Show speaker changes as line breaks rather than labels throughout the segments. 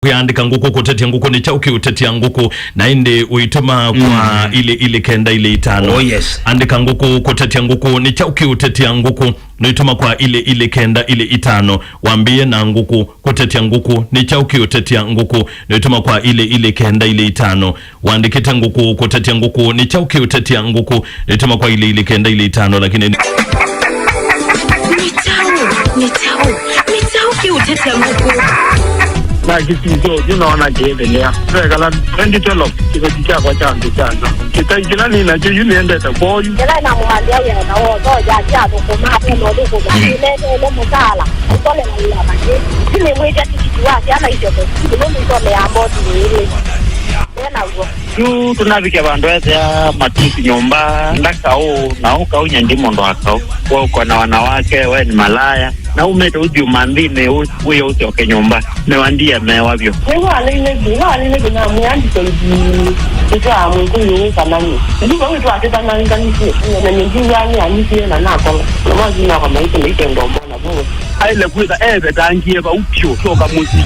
Kuandika Nguku Kiutetya Nguku Nikyau Kiutetya Nguku na indi uituma kwa ile kenda ile itano.
Oh yes.
Andika Nguku Kiutetya Nguku Nikyau Kiutetya Nguku uituma kwa ile kenda ile itano. Waambie na Nguku Kiutetya Nguku Nikyau Kiutetya Nguku uituma kwa ile kenda ile itano. Waandikite Nguku Kiutetya Nguku Nikyau Kiutetya Nguku uituma kwa ile kenda ile itano, lakini
Nikyau Kiutetya Nguku
na kisizo jinaona kiendelea regala 2012 kikojicha kwa chanzo chanzo kitajina ni na juu niende taboyu
ila na mwambia yeye na wao ya jabu kwa mapo ndo kwa ile msala ukole na ile maji kile mwita kikiwa yana hiyo ndio ndio meambo ile tena huko
tunavike bandu ya matisi nyumba ndakao na ukao nyandimo ndo akao kwa uko na wanawake wewe ni malaya na umete uji umandine huyo usioke nyumba mewandia mewavyo
wewe alile na mwandi kwa mwingine kana ni ndio wewe tu ateta na nganisi na nyingi yani anisi na nako na maji na kama hiyo ndo mbona bwana
aile kuita tangie ba upyo soka musi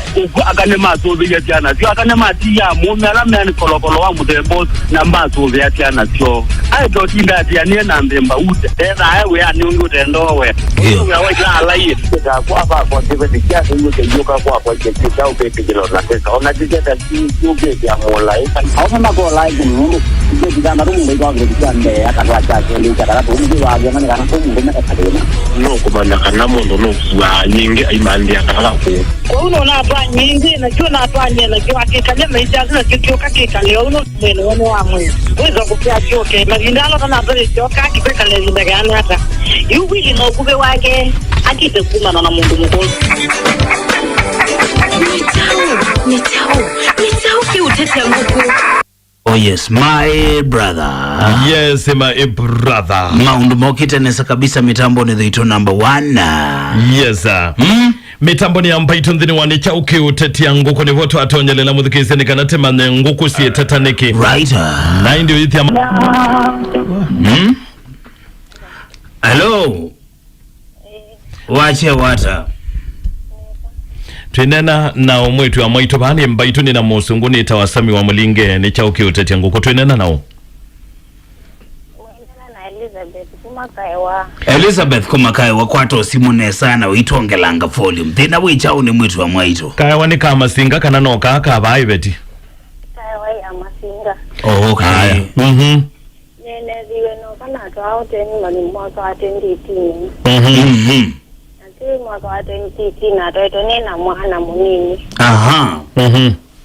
akane mazo vya jana sio akane mati ya mume alame ni kolokolo wa mudembo na mazo vya jana sio ai do tinda ya ni na mbemba ute tena wewe yani ungude ndowe wewe wa ala hii kwa kwa ndivyo kiasi hiyo kwa kisa upepe kilo na pesa unajijeta kiuke ya mola hauna magola hiyo mungu ndio na rungu ndio ngikande akatwacha ndio kataka ndio wa ngana kana mungu ndio nakatena no kubana kana mundu no wa nyingi imandi akalafu
kwa unaona hapa nyingi na jua na hapa nyela jua kikalia maisha na kikio kakika leo uno mwene wa mwe uweza kupia choke na lindalo kana bale choka kipeka leo ndagana hata yuwili no kube wake akite kuma na mundu mkuu
Nikyau Kiutetya Nguku.
Oh yes, my brother.
Yes, my brother.
Maundu mokite nesa kabisa mitambo ni the number 1.
Yes, sir. Mitambo ni amba itundhini wa Nikyau Kiutetya Nguku ni voto atonyelela mudhikisi ni kanate mane nguku siye tataniki.
Right.
Na indio iti ya
Hello. Wache wata.
Tuinena na umwetu ya mwaito bani mbaitu ni na musungu ni itawa Sammy Mulinge Nikyau Kiutetya Nguku. Tuinena nao
Elizabeth Kumakaiwa kwato simune sana uitongelanga volume thina wichau ni mwitu wa mwaito
kaiwa ni kama singa kana noka akabai beti
kaiwa ya masinga
okay
nene diwe no kana twao teni mali mwaka wa 2018 ati mwaka wa 2018 na toto nena mwana munini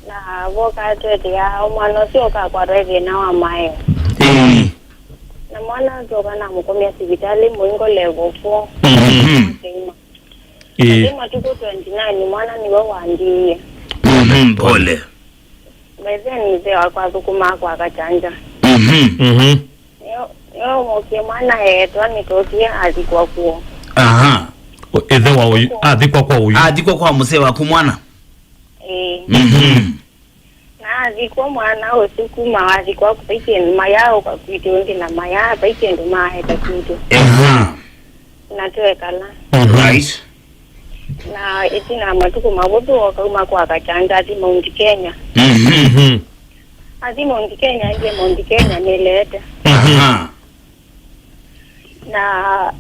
na voka twete ya mwana sio kwa rege na wa mayo na mwana toka na mkomia sibitali mwingo level 4 Sema tuko 29 mwana ni wao andie
pole
Mzee ni zewa kwa sukuma kwa akachanja yo moke mwana yetu anitokia alikuwa kuo
ethe wa uyu adhikwa kwa uyu
adhikwa kwa mzee wa kumwana
na adhikwa mwana osukuma adhikwa kupaike mayao kwa kuitundi na maya paike ndo mae takitu na tuwekala
right
na eti na matuku mabudu wakauma kwa akachanja ati Mount Kenya ati Mount Kenya ile Mount Kenya nilete na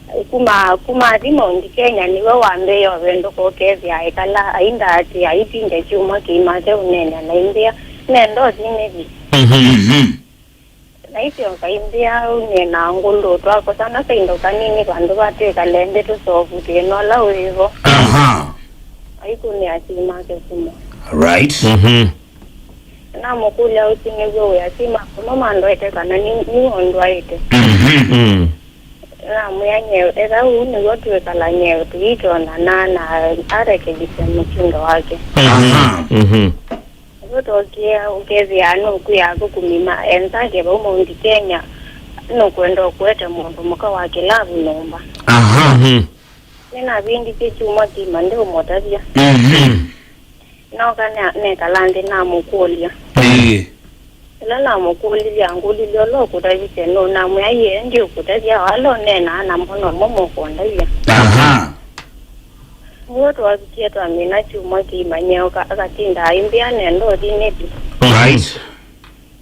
kuma ati Mount Kenya niwe wambe wendo kokezi aikala ainda ati aipinde chuma kimate unene na India nendo zinevi na hivyo kaimbia unena ngulu twako sana saindo kanini bandu bate kalende tusofu teno la uivo aiku ni atima kesuma
right
na mokula utingezo ya sima kama mando ete kana ni ondo aite na mwenye eza une watu wekala nyewe tuito na areke disemu kinga wake Otokia ukezi anu kuya kumima enzake ba Mount Kenya no kwenda kweta mundu muka wa kilavu nomba nina bindi kichuma kimande umotavia na kana ne kalande na mukolia la mukolia nguli lolo kutavike no na mwaye ndio kutavia walo nena na mbono momo konda ya wote wakieta amina chuma kimanyao akatinda imbia nendo dineti
Right.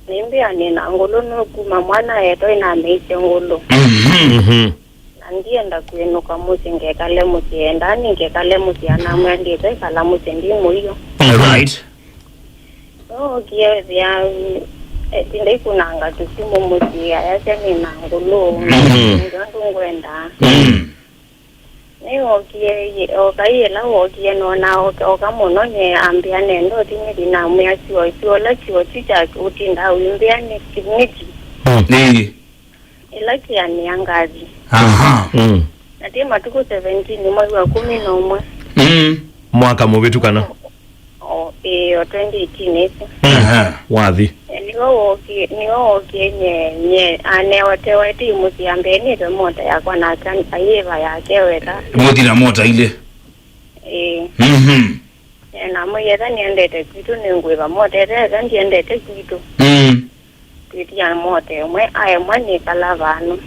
nimbia nina ngolo no kuma mwana yeto ina meise ngolo ndienda kuenuka musi ngekale musi endani ngekale musi anamwe ndite kala musi ndimo hiyo
Right.
kiasi ya tindai kunanga tusimu musi ya semi nangolo ngandu ngwenda niyo kie okaiyela okie nona okamono ne ambia nendo tini dinamwe sio la sio chicha utinda umbia ni kiniti ila kia ni angazi natima tuko 17 mwezi wa 11
mwaka mubitu kana
2018
wathi niwo nye anewotewa timu siambeni remota yakwa na ayeva yake weka
Moti na mota ile.
na moyeta niendete kwitu ningwiva motereza ndiendete kwitu kwiti ya mote mwe aye mwani kala vanu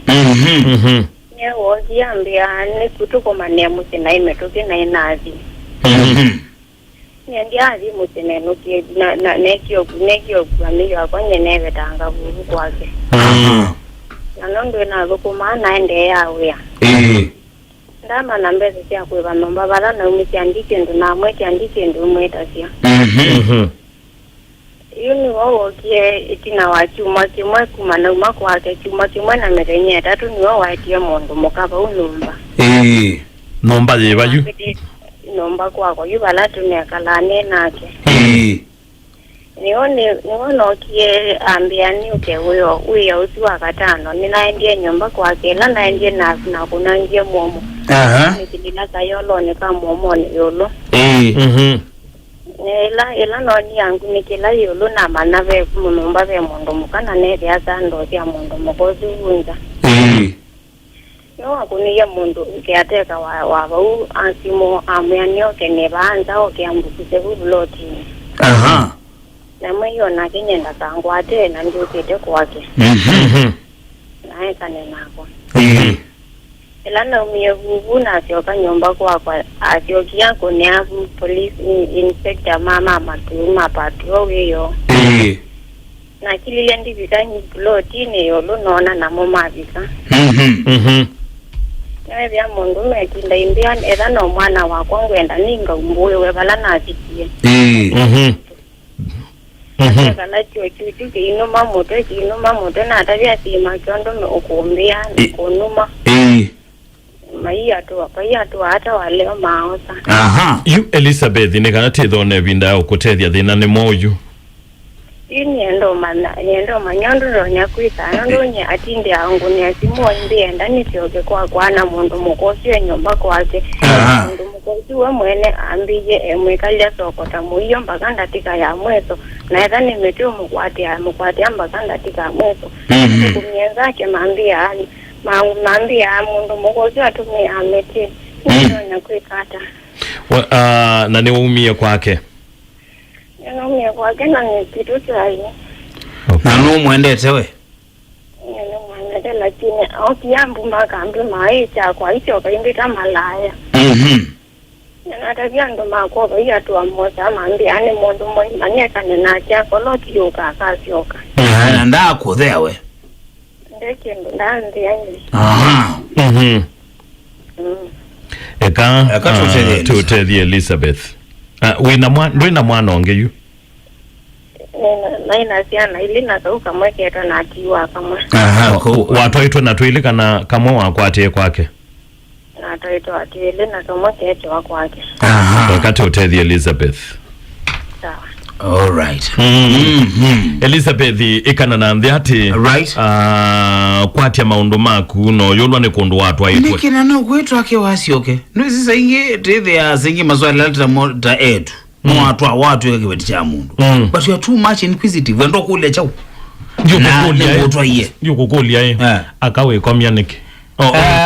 newo kiambia ni kwitu komane musina imetuki na inazi ndiazi musina nuki na nekio kwamiyo akonye neve tanga vuvu kwake nanondo nazo kumana ende yawe ndama na mbezi sia kwiva nomba bala na umisiandike ndu na mweti andike ndu mweta sia yuni wawo kie itina wa chuma kimwe kumana umako wake chuma kimwe na merenye tatu ni wawo watie mundu mukava unumba
nomba yebayu
nomba kwako yubala tunekalane nake niwono kie ambiani uke uyo usi wakatano ninaendie nyumba kwake ila naendie na kunangie momo nikidila kayolone ka momo ni yolo ila noni yangu nikila yolo na manave munumba ve mundu mukana neve asando ya mundu mukozi unza akuniye mundu nkiateka wavau asimo amuyani oke nevaanza oke ambukise vuvuloti namwe yona kinyenda kangu atena ndiukite kwake naye kane nako ila naumiye vuvu nasioka nyumba kwakwa asiokia kunia police inspector mama matuma patro wiyo na kilile ndivika nyipuloti neyolo nona namo mavika nawe vya mundu metinda imbian ela no mwana wako ngwenda ninga umbuye webala nazikie kala chochu kinuma moto na tabia sima kyondo me ukumbia kunuma maiya tu hata wale maosa
you Elizabeth ne kana tetho ne binda okutethia thina ni moyu
niendo manyondo ronya kwita ndo nye atinde angu ni asimo ndienda nisioke kwa na mundu mukosi nyumba kwake mundu mukosi we mwene ambije emwekalia sokota muiyo mpaka ndatika ya mweso na edha nimetio mukwati mpaka ndatika ya mweso kumienzake maambia mundu mukosi atumia ameti nironya kwikata
na ni umie kwake
naumia kwake na nikitu sahi
na numwendete we
mwendete lakini okiambu makambi maisha kwa hicho kaimbita malaya natakia ndo makoba iya tuwa mmoja mambi ane mundu moi manyeka nenakia koloti yuka akasioka
na ndako there we
ndeke ndo ndandi yanyi
eka tutethie Elizabeth wina mwana ongeyu
naina siana ili nakauka mweketo na atiwa kama
watoitwe na twili kana kamwe wakwatie kwake
natoitwa atili na kamweketo wa kwake
wakati utethie Elizabeth
sawa
alright
Elizabeth ikana na ndhiati
right
kwatia maundu maku no yolwa ni kundu watu aitwe
nikina no kwetu ake wasioke no sisa inge tethe ya zingi mazwali lalita mota etu watu watu yake kibeti cha mundu but you are too much inquisitive ndo kule chau
ndio kukulia akawe kwa mianiki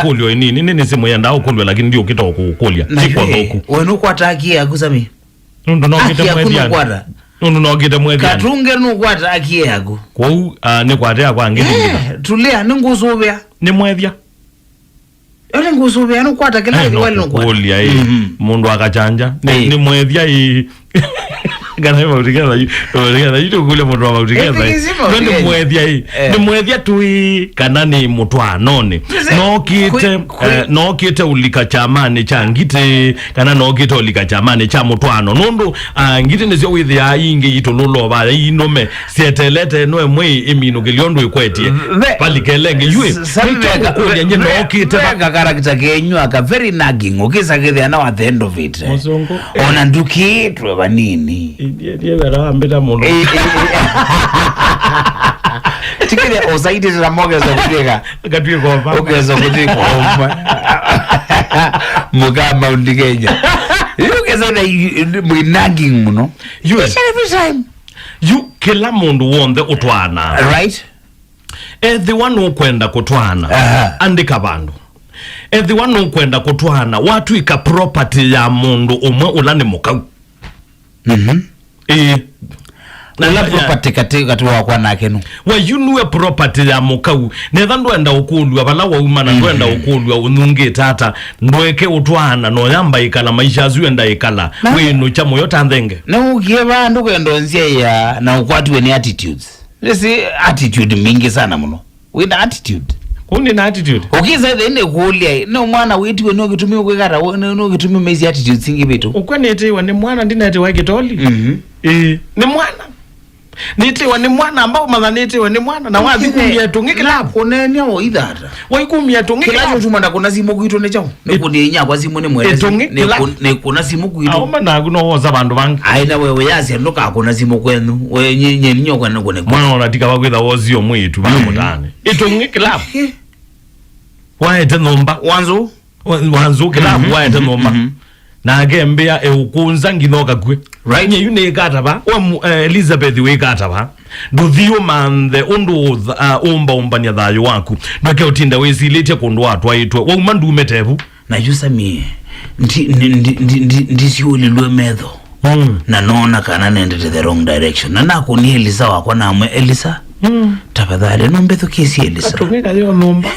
kulio nini simu yanda au kulio lakini ndio kita kukulia sikwa huku
wenu kwa taki ya kusami
ndo no kita mwediana no kita mwediana
katunge no kwa taki yako
kwa ni kwa tea kwa ngiti
tulia ningusobea
ni mwedia
Yole ngusubi anu kwata kila kiwali no kwata.
Kulia hii mundu akachanja ni mwethia hii kana mautikana yito kule mundu mautikana ni mwethia hii ni mwethia tu hii kana ni mutwa none no kite ulika chamani cha ngite kana no kite ulika chamani cha mutwano nundu ngite nezio withia ingi itululo ba inome sietelete no emwe imino geliondo ikwetie palikelenge yue kulia nye no kite
karakita kenyu aka very nagging ukisa kithia na at the end of it ona ndukitwe banini
ndiye bara ambeta muno
tikile osaidi za moga za kuteka
gatwe kopa
ukeza kuteka mugamba undikenya ukeza na nagging muno
you every time you kila mundu wonde utwana
right
the one ukwenda kutwana andika bandu the one ukwenda kutwana watu ika property ya mundu umwe ulani mukau
na la property katika tu wakwa nake no
wa you know property ya mukau netha ndwenda ukulwa bala wa uma na ndwenda ukulwa ununge tata ndweke utwana no yamba ikala maisha azuenda ikala wenu cha moyo tanthenge
no ukieba nduko ndonzia ya na ukwatu ni attitudes lesi attitude mingi sana muno with attitude
kuni na attitude
ukiza ene kulia no mwana witwe no kitumia kwekara no kitumia mezi attitude singi bitu
ukwenete wa ni mwana ndinete wa kitoli ni mwana nitiwa ni mwana ambao madhanitiwa ni mwana na wazi kumia tungi kilabu
kunenya o idhara
wai kumia tungi
kilabu chuma na kuna simu kuito ne chao ne kuninya kwa simu ne mwele ne kuna simu kuito
au mana kuno woza bandu bangi
aina wewe yazi ndoka kuna simu kwenu we nyenye ninyo kwa ngone
mwana unatika wakwitha wozio mwitu bamutane itungi kilabu waete nomba wanzo kilabu waete nomba na agembea eukunza nginoka kwe
right
nye yune ikata ba Elizabeth we ikata ba nduthiyo manthe undu umba nya thayo waku ndake utinda wezilete kundu watu aitwe wa umandu umetevu
na yusa mie ndisi ulilwe medho na nona kana nendete the wrong direction na nako ni Elisa wako na amwe Elisa tafadhali nombe tukisi Elisa
atungeka yo nomba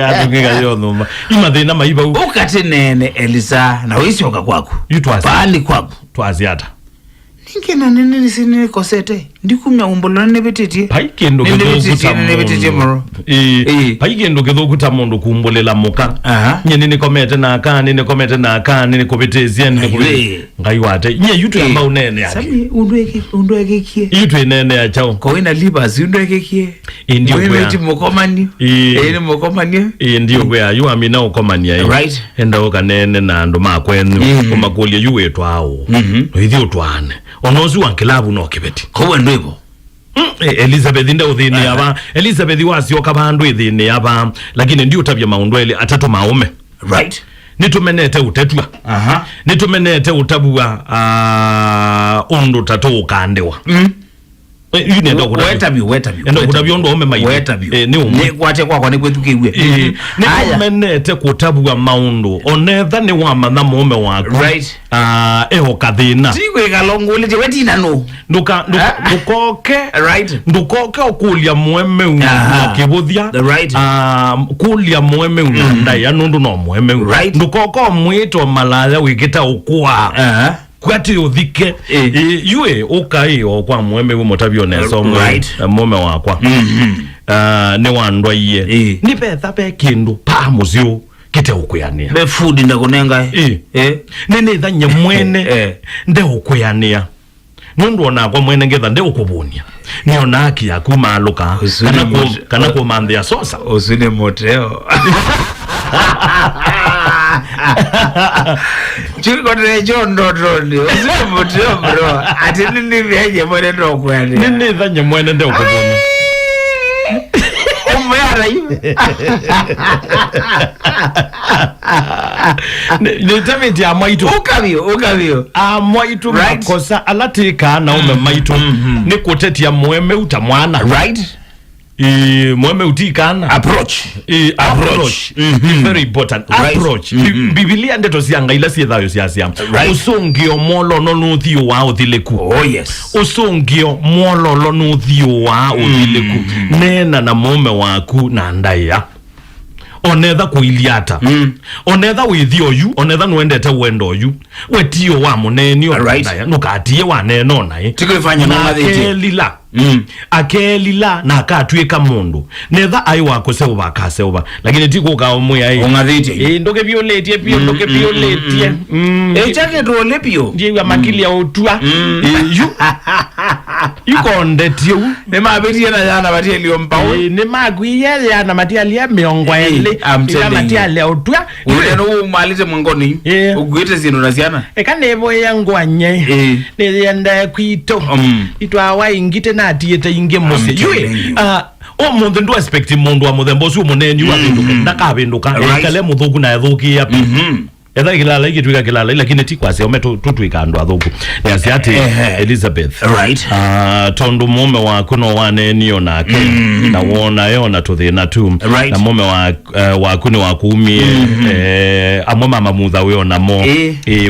atungeka yo nomba imathina maiba
ukate nene Elisa na wisi oka kwako pali kwako
twaziata
ninge na nene nisini kosete ndikumya umbolo nebetiti
paikendo kethokuta mundu kumbolela muka nye nini komete na aka nini kubitezie nini kubitezie ngai wate nye yutu ya mbao nene yake
Sami undweke kie
yutu inene ya chao
kowina libas undweke kie
ndiyo kwea
mukomani mukomani
ndiyo kwea yu amina ukomani ya
right
enda uka nene na ndo makwenu kumakulia yu wetu hao hithi utwane onozu wankilabu no kibeti
kowe ndwibo
Elizabeth nda uthini aba Elizabeth wasi okabandu ithini aba lakini ndio tabia maundwele atatu maume
right
nitumenete utetwa nitumenete utabua undu tatu ukandewa ndo kutabia ndo ome maiti
ni umwe kwate kwa ni kwetukiwe
nitumenete kutabua maundu onetha ni wamatha mume waku
right
eho kathina
tigwe kalongole je wetina no
ndukoke
right
ndukoke okulia mweme unakibuthia
right
kulia mweme unandai anundu no mweme ndukoko mwito malaya wikita ukwa kwati uthike yue ukai okwa mweme mutabio neso mume wakwa ni wandwa iye ni betha be kindu pa muzio kite ukuyania
be food ndakunenga
nene thanya mwene nde ukuyania nundu ona kwa mwene ngetha nde ukubunia niona aki yaku maluka kana ko mandia sosa
usine moteo chikote chondo usine moteo bro ati nini vyeje mwene ndo kwani
nini thanya mwene nde ukubunia
umera yu
nitamiti amaitu
ukavyo
amaitu makosa alatika na ume maitu ni kutetia mweme utamwana
right
mweme utikana approach very important approach Biblia ndeto sianga ila siethayo siasia usungio molo no nuthio wa uthileku usungio molo nuthio wa uthileku nena na mume waku na ndaya onetha kuiliata onetha withio yu onetha nwendete wendo yu wetio wa muneni
Right.
nukatie wa neno nae
Tikulifanya na
akelila akelila na akatwika mundu netha ai wako seuba akaseuba lakini tikuka mwe ai
Ungathite.
ndoke violetie pio ndoke violetie
Chake ndole pio.
ndiye makili ya utua yu ikondetio
Ne mabetie na yana batie liompa.
ni magwiye ya na matiali ya miongwele
I'm telling
ya
you.
matiali ya utua
Ule no umalite mwangoni.
Yeah.
Ugwete zino naziana.
ekanevo ya ngwanye niyenda kwito itwa waingite na atiete inge mose
I'm
yue
telling you.
o mundu ndu expect mundu wa muthembo ucio muneni wa binduka ndakavinduka ekale muthuku na ethuki ya etha kilala igitwika kilala lakini ti kwase ome tutwika andu athuku yasi ati Elizabeth
Right.
tondu mume waku no wanenio nake na wona yona tuthina tu
Right.
na mume waku ni wakumie amwe mama mutha wio namo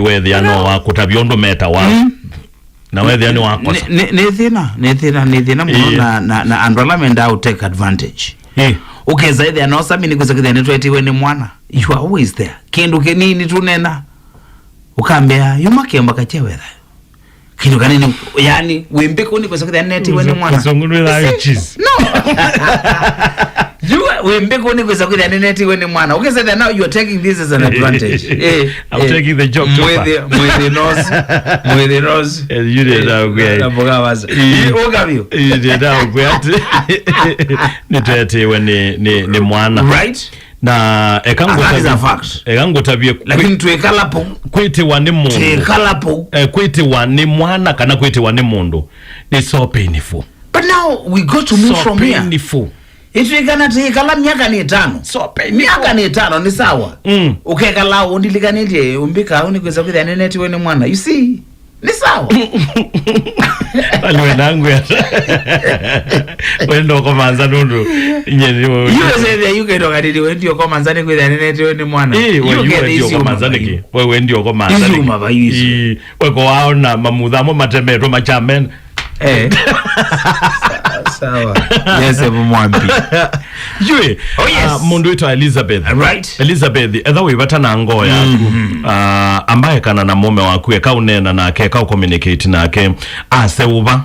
wethia no wakutabia undu meta wa na wethia ni wakosa
ne thina muno na andwala menda out take advantage. Ukeza idhe anosa mini kuzakidha netwetiwe ni mwana. You are always there. Kindu kenini tunena. Ukambia yumakemba kachewetha. Kindu kanini yani wimbe kuni kuzakidha netiwe ni mwana.
Songunu la cheese.
No. You wimbe kuni kuzakidha netiwe ni mwana. Ukeza idhe now you are taking this as an advantage.
I'm taking the job too far.
Mwede nose.
You did okay.
Naboga waza. Ukabio.
You did okay. Nitetiwe ni mwana.
Right.
Na ekangotabie
lakini tuekalapo
kwitiwa ni mundu kwitiwa ni mwana kana kwitiwa ni mundu ni so painful.
But now we got to move from here.
Painful.
Itwikana tikala miaka ni 5.
So painful.
Miaka ni 5 ni sawa. Ukekala undilikanile umbika unikweza kwitha neneti we ni mwana. You see? Ni sawa.
Alwe nangu ya wendo kwa manza nundu nyeni wewe
you say that you get okadili wendio kwa manzani kwitha neneti we ni mwana.
You get this kwa manzani ki wewe ndio kwa manzani
Izuma ba yisu
weko waona mamuthamo matemetwa machamen
sawa. Yes, mwambi
yue mundu witwa Elizabeth.
Right.
Elizabeth etha wibata na ngo yaku ambaye kana na mume waku eka unena nake eka communicate nake aseuba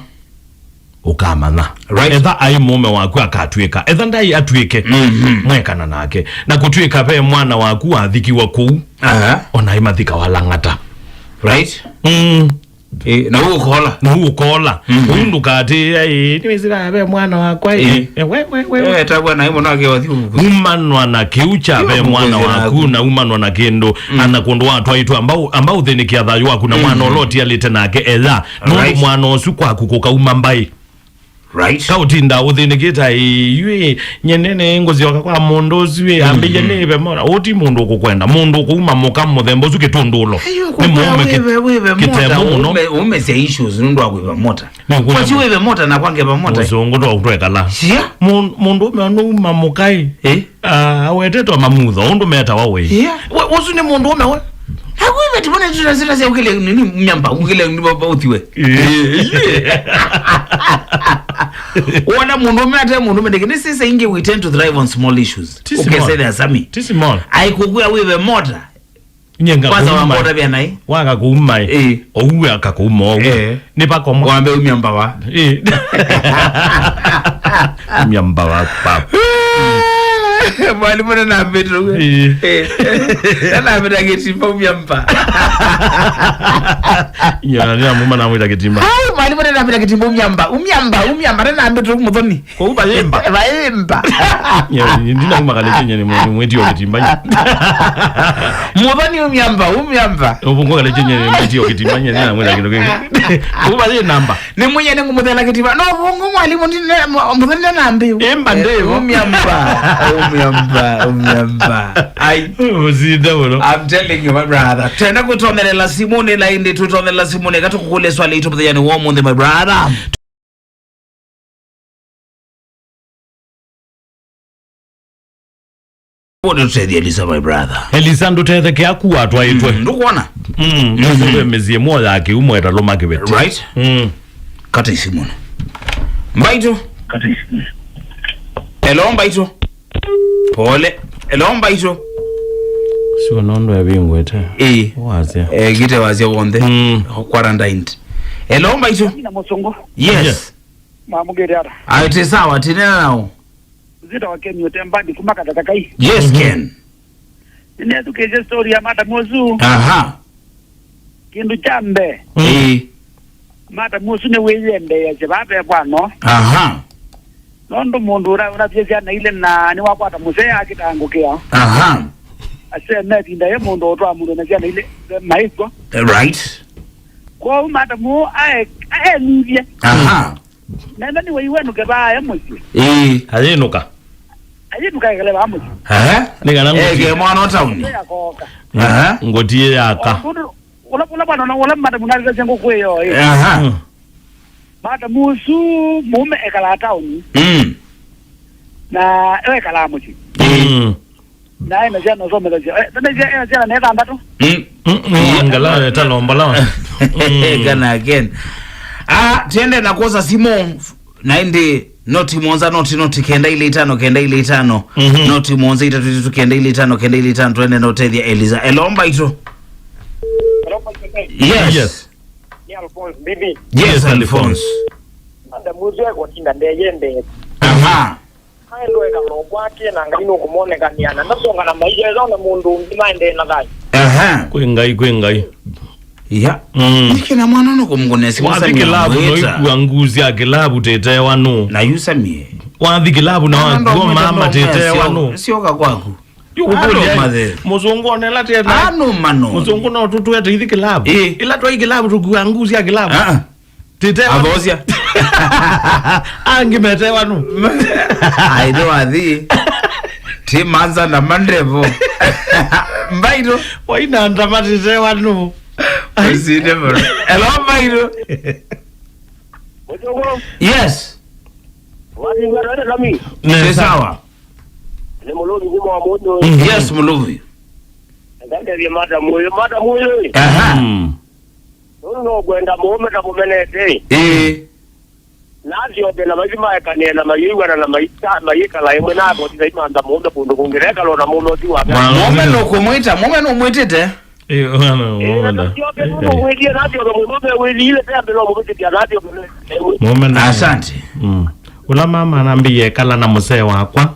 ukamana.
Right.
Etha ai mume waku akatwika etha ndai atwike mwekana nake na kutwika pe mwana waku athikiwa ku ona imathika walangata.
Right. Na huo kola undu kati niwezira be mwana wakwa we tabwa na himo nake wathi
umanwa na kiucha be mwana waku na umanwa na kindu anakundu watu aitu ambao thinikia thayu waku na mwana oloti alite nake etha no mwana osu kwaku kukauma mbai.
Right.
Kautinda uthinikita yue nyenene ngozi waka kwa mundu zwe ambije nebe mona oti mundu kukwenda mundu kuuma muka muthembo zu kitundulo
ni mume kitemo muno umeze issues nundu akwiba mota kwa chiwe be mota na kwange ba mota
zongo ndo kutwekala mundu umeona mukai awetetwa mamutho undu meta wawe usu ni mundu umewe hakuibe tibone tutazira sia ukile nini mnyamba ukile ndipo uthiwe Wana mundu mete mundu mete this is saying we tend to thrive on small issues. Okay, say there Sammy. Tisimol.
Aikugua wiwe mota.
Nyenga
kwanza wamota bia nai.
Waka kuumai. Ouwe akakuuma. Ni pako mo.
Wambe umyamba wa.
Umyamba wa pap.
Mwalimu na Petro. Na Petro akitimba umyamba.
Yana muma na mwita kitimba.
Mwalimu na Petro akitimba umyamba na Petro muthoni.
Ko ubayemba.
Bayemba.
Ndina kumakale chenye ni mwiti okitimba.
Muthoni umyamba.
Ubungo kale chenye ni mwiti okitimba nyene na mwita kidogo. Ubaye namba.
Ni mwenye ni ngumuthela kitimba. No bungo mwalimu ndine muthoni na nambi.
Emba ndevo.
Umyamba. Ai.
Uzida bolo.
I'm telling you my brother. Tena kutonela Simone la indi tutonela Simone gato kukule swali ito pethani womu my brother. What do you Elisa my brother?
Elisa ndo tetheke aku atwa itwe.
Ndukuona?
Ndio mezie moja yake umweta lo makibeti.
Right? Kata Simone. Mbaito. Hello Mbaito. Pole. elomba ito
sio nondo ya bingwete wazia
gite wazia wonde quarantined elomba ito
na musongo
yes
mamugeriara
aite sawa tinena nao
zita wakeni utembandi kumaka tatakai
yes Ken
nene tukeje story ya mata mozu
aha
kindu chambe mata mozu ne weyende ya jebabe kwano
aha
nondo mundu unapyezia na ile na ni wakwata musea akitangukia
aha
ase netinda ye mundu otwa mundu na jana ile maiko
right
kwa mata mu ae nivye
aha
nenda ni weiwenu keba ya musi
ayenuka
kale ba musi
nigana
ke mwana town aha
ngotie yaka
ula bwana wala mata munaliza jengo kweyo
aha
mata musu mume ekala town na ekala musi na ina jana zo mele jana ne tamba to
ngala talomba la
gana again tiende na kosa Simon naende noti monza noti kenda ile 5 noti monza itatu kenda ile 5 twende na Otelia Eliza elomba ito yes
ya Alphonse bibi
yes Alphonse
anda muzu ya kwatinda ndeyende
aha
haendo eka no kwake na ngino kumonekaniana ndasonga na maija zona mundu ndimaende na gai
aha
kwengai
ya nikina mwana no kumngonesi
wathike labu no ikuanguzi ake labu tete wanu
na yusamie
wathike labu na wangu mama tete wanu
sioka kwaku
muzungu onela tena
mano
muzungu no tutu ete ithike labu ila twa ikilabu tukuanguzi ake labu tete
avozia
angi mete wanu
aido adhi timanza na mandrevo mbaito
waina ndamati tete wanu
I see never. Hello, Mairo. Yes.
Wadi ngara kami.
Ni sawa.
Ni muluvi kwa moto.
Yes, muluvi.
Ndande ya mada moyo.
Aha.
Uno kwenda muome na kumenete. Nazio bena mazima yakane na mayiwa na maita mayika la yemwe nabo tizaimanda muome kundu kungereka lo na mume tiwa.
Muome no kumwita, muome no mwitete. Asante.
Ula mama anambie kala na mzee wakwa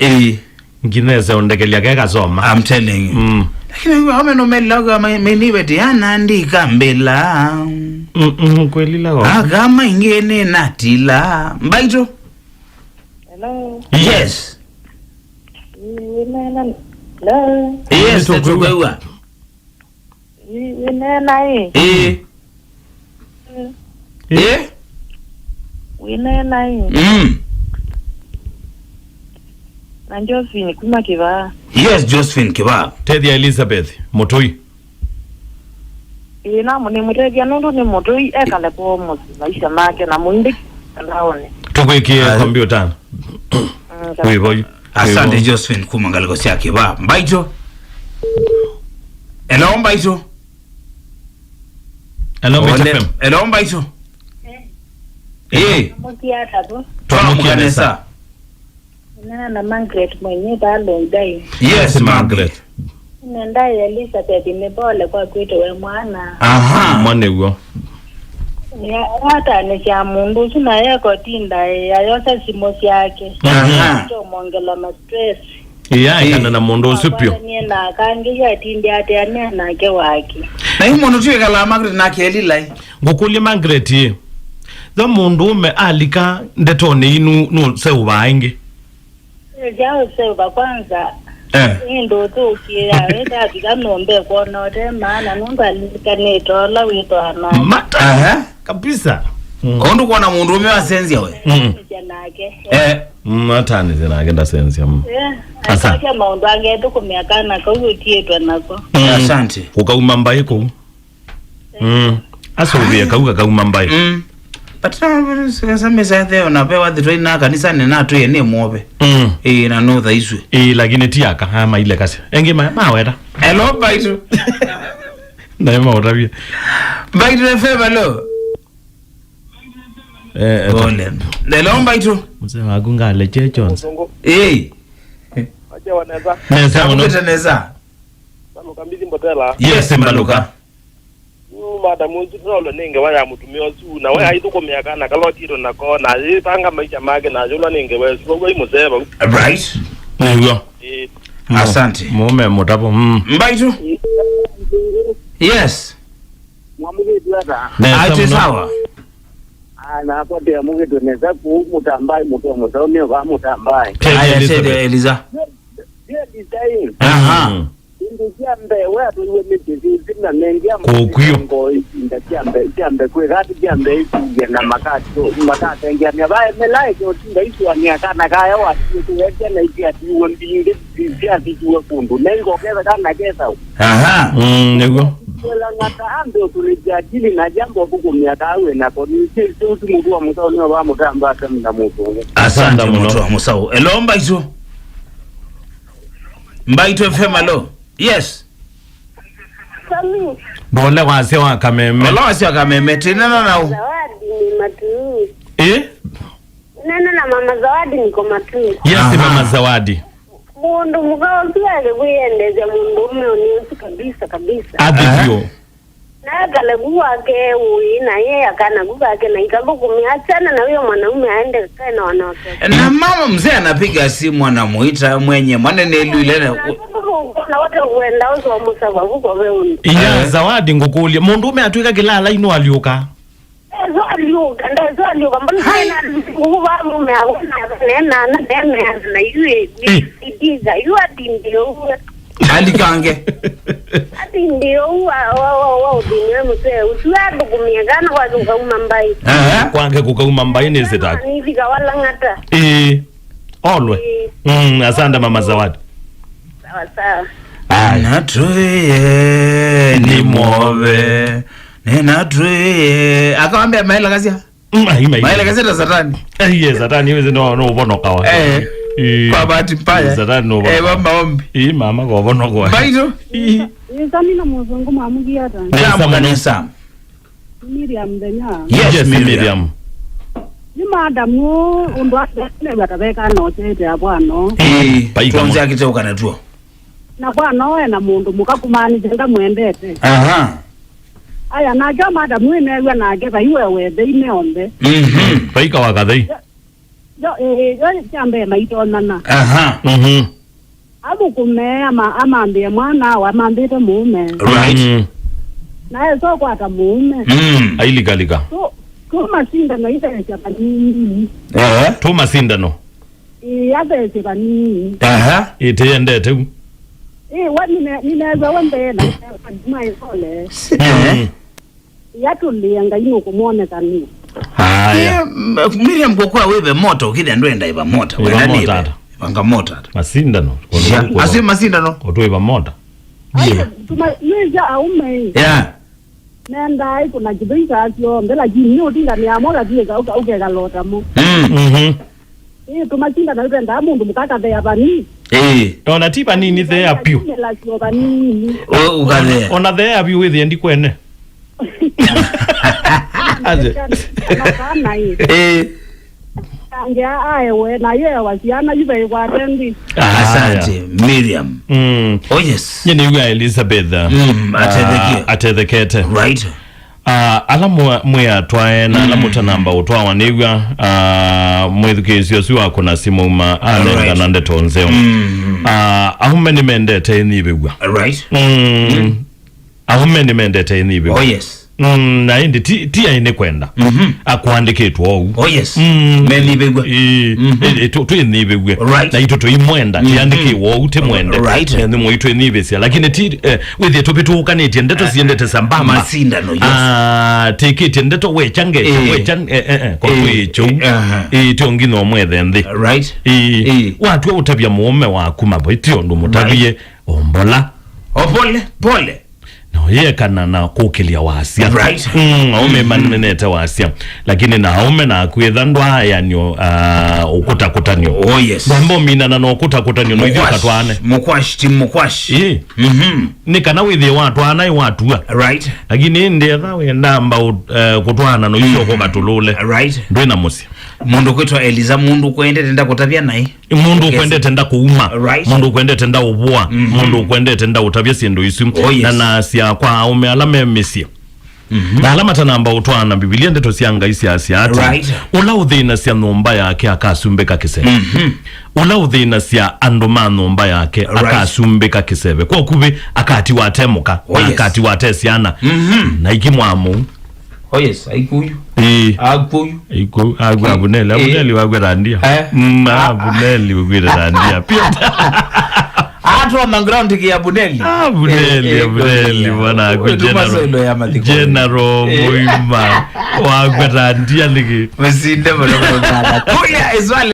ngineze ondekelia keka soma.
I'm telling you. Lakini wame no meloga meniwe tiana andika mbela.
Kweli lago.
Agama ingene natila. Mbaito.
Hello.
Yes.
Hello.
Yes, tukuwewa.
Winena winena na Josephine kuma kiba.
Yes, Josephine kiba.
Tedia Elizabeth Motoi.
Ina mune mutedia nundu ni Motoi ekale po musi maisha make na mundi naone.
Tukwekie computer. Wewe.
Asante Josephine kuma ngaliko sia kiba. Mbaito. Hello Mbaito. Hello Mbaito.
Mukia tatu.
Tuamukia nesa.
Na Margaret mwenye balo ndai.
Yes, Margaret.
Ndai Elizabeth imebole kwa kwito we mwana.
Aha.
Mwane uo.
Hata ni cha mundu sina yako tinda ya yote simosi yake.
Aha.
Ndio mongela ma stress.
Kana na mundu usipyo.
Ni na kangi ya tindi ate ane na ke waki.
Na hii mundu tuwe kala Margaret na kelilai.
Ngokuli Margaret ye. Za mundu me alika ndetone inu no sewa ingi.
Jao sewa kwanza. Ndo tu kia weta kiganombe kwa note maana nunga alika la wito ana.
Mata. Kabisa.
Kondu kwa na mundu umewa senzi yawe.
Mata ni zina agenda senzi ya
asa kia maundu angetu kumiakana kauyo tietwa nako.
Asante.
Kukauma mbaye kou. Aso uvia kauma mbaye.
Same sathe unapewa dhitoi na kanisa ni natu ye ni mwobe. Na no tha iswe.
Lakini tiaka hama ile kasi. Engi maweta.
Hello Baitu.
Na ema utavia.
Baitu FM hello. Hello Baitu.
Mzee wagunga leche Jones.
Neza mukete neza.
Balukambizi mbotela.
Yes Mbaluka.
Madam Uzolo ninge waya mutumio su na waya ituko miakana kalotiro na kona panga maisha mage na jolo ninge wewe sio imuzeba.
Right.
Niyo.
Asante.
Mume mutapo.
Mbaitu. Yes.
Mwamuge tuata.
Aje sawa.
Na pote amuge tuneza ku mutambai mutomio kwa mutambai.
Aya sede Eliza.
Design.
Aha.
Ndiambe wewe tuwe mitizi na mengia
Kokuyo.
Ndiambe kwe gati ndiambe na makati ngia bae melai ko tinda isu aniakana kaya wa tuweke na ikia tuwe mbinge zia tuwe kundu nengo keza kana kesa.
Aha.
Nego.
Wala ngata ambe tulijadili na jambo buku miaka awe na ko ni sisi mtu wa msao ni wa mtamba kama mtu.
Asante mtu wa msao. Elo Mbaitu. Mbaitu FM alo. Yes.
Sammy.
Bole wase wa kameme.
Elo wase wa kameme tena na.
Zawadi ni matu. Nena na mama Zawadi niko matu.
Yes mama Zawadi.
Mundu mukao pia alikuendeza mundu umeonyesha kabisa.
Adivyo.
Na kale wake na yeye akana wake na ikabukumiachana na huyo mwanaume aende kae na wanawake.
Na mama mzee anapiga simu anamuita mwenye mwanene ile
na watu huenda uso musaba huko wewe.
Iya Zawadi ngukuli mundu ume atwika kilala ino aliuka.
Ndio mbona nguva mume akona na yeye idiza ndio
alikange
ati ndio wa dinyo mse usiadu kumiagana kwa kukauma mbai
kwange kukauma mbai ni zitaki
ni vika wala ngata
olwe asante mama Zawadi.
Sawa
anatuye ni move nenatuye akamwambia maila kazi maila kazi ta satani
satani hizo no ubono kawa
kwa bahati mbaya
satani no
maombi
mama kwa ubono kwa
Mbaitu
Sami na muzungu mamugi hata
Nesa
Miriam Benya.
Yes Miriam.
Ni madamu undwa ne batabeka no chete abwano.
Tuanze akitoka na tuo.
Na bwana wewe na mundu mukakumani jenda mwendete.
Aha.
Aya na jo madamu ine we na geba iwe wethe ine onde.
Paika wakathei.
Yo chambe maito nana.
Aha.
Abu kumea amambie mwana wa mambite mume.
Right.
Na eso kwa ta mume.
Ailigalika.
Kuma sinda na isa ya kanini.
Tuma sindano.
Yabe se kanini.
Aha.
Itende tu.
Wani ninaweza wembe na kujuma isole. Yatulianga ino kumuone kani.
Haya. Miriam kwa wewe moto kile ndwenda iba moto.
Wewe moto.
Panga moto.
Masindano.
Asi masindano.
Koto iba moto.
Aya, tuma yeza aume.
Yeah.
Nenda ai kuna jibika asio mbela jini utinga ni amora diega ukega lota mo. Tumasinda na enda mundu mukaka the abani.
Ona tipa nini the apio.
Ukale.
Ona the apio with the kwene. Aje.
Anga ayewe na yeye wasiana jibe kwa tendi.
Asante Miriam. Oh yes.
Yeni uga Elizabeth. Atethekete.
Right.
Ala mwe twae na ala mutanamba utwa wanigwa mwethukizio siwa kuna simu ma alenga nande tonzeo. Ahume ni mendete inibigwa.
Right.
Ahume ni mendete inibigwa.
Oh yes.
Na indi tia ine kwenda akuandikitwa ou.
Oh yes. Menibigwe.
Tu inibigwe.
Right.
Na ito imwenda tiandikiwa ou te mwende.
Right.
Ndi mwitu inibesia lakini with the topitu ukaneti ndeto siendete sambamba.
Masindano yes.
Tikiti ndeto wechange kwa kwicho. Tiongino mwethe ndi.
Right.
Watu utabia muome wa kumabo itio ndo mutabie ombola.
Pole.
No ye kana na kukilia wasia.
Right.
Aume manenete wasia. Lakini na aume na kwethandwa yanyo ukutakutanyo.
Oh yes.
Mambo mina na ukutakutanyo no ithio katwane.
Mukwashi.
Ni kana withi watu anai watu.
Right.
Lakini ndetha we namba kutwana no ithio ko katulule.
Right.
Ndwe na musia.
mundu kwitwa Eliza mundu kwende tenda kutavya nai
mundu kwende tenda kuuma
Right.
mundu kwende tenda ubua mundu kwende tenda utavya sindu isu
yes.
na sia kwa ume alame mesia na alama tanamba utwana Biblia ndeto sianga isi asiati
Right.
ula uthina sia nomba yake akasumbeka kisebe ula uthina sia andoma nomba yake akasumbeka kisebe kwa kubi akati watemuka
yes.
akati watesiana na ikimwamu
yes aikuyu
agupuyu abuneli wagwerandia abuneli wagwerandia pia
atu on the ground ki Abuneli
Abuneli wana general muima wagwerandia ligi
mesinde bolo bolo kuya iswali